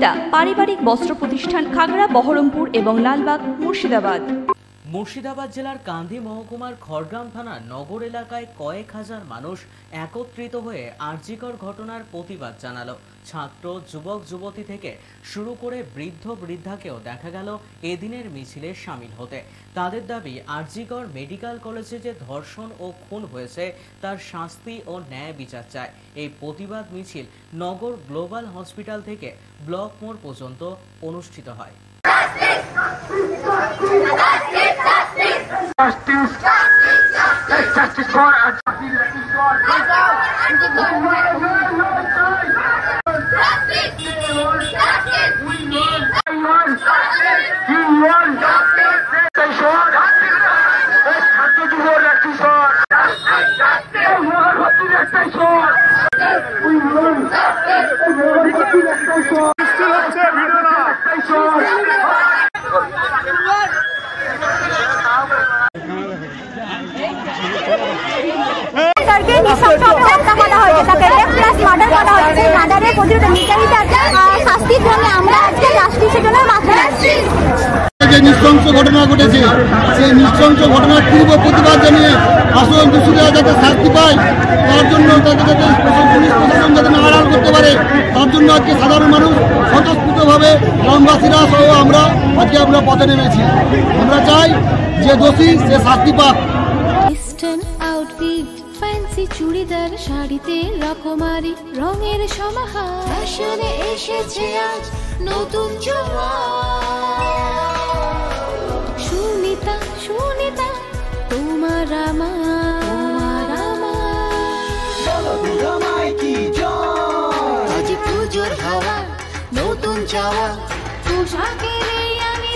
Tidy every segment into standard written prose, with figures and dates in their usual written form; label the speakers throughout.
Speaker 1: সুনিতা পারিবারিক বস্ত্র প্রতিষ্ঠান, খাগড়া, বহরমপুর এবং লালবাগ, মুর্শিদাবাদ।
Speaker 2: মুর্শিদাবাদ জেলার কান্দি মহকুমার খড়গ্রাম থানার নগর এলাকায় কয়েক হাজার মানুষ একত্রিত হয়ে আরজিকর ঘটনার প্রতিবাদ জানালো। ছাত্র, যুবক যুবতী থেকে শুরু করে বৃদ্ধ বৃদ্ধাকেও দেখা গেল এদিনের মিছিলে সামিল হতে। তাদের দাবি, আরজিকর মেডিকেল কলেজে যে ধর্ষণ ও খুন হয়েছে তার শাস্তি ও ন্যায় বিচার চায়। এই প্রতিবাদ মিছিল নগর গ্লোবাল হসপিটাল থেকে ব্লক মোড় পর্যন্ত অনুষ্ঠিত হয়।
Speaker 3: নৃশংস ঘটনা ঘটেছে, সেই নৃশংস ঘটনার তীব্র প্রতিবাদ জানিয়ে আসল দোষীরা যাতে শাস্তি পায়, তার জন্য তাদের যাতে পুলিশ প্রশাসন যাতে আড়াল করতে পারে, তার জন্য আজকে সাধারণ মানুষ স্বতঃস্ফূর্তভাবে গ্রামবাসীরা সহ আমরা পথে নেমেছি। আমরা চাই যে দোষী সে শাস্তি পাক।
Speaker 4: ফ্যান্সি চুড়িদার, শাড়িতে রকমারি রঙের সমাহার, ফ্যাশনে এসেছে আজ নতুন সুনিতা, সুনিতা তোমার আজ পুজোর হাওয়া, নতুন চাওয়া পোশাকের আমি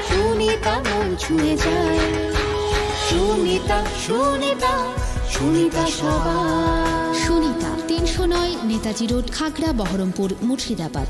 Speaker 4: সুনিতা মন ছুঁয়ে যায়। সুনিতা, সুনিতা, সুনিতা সবার। সুনিতা 309 নেতাজি রোড, খাগড়া, বহরমপুর, মুর্শিদাবাদ।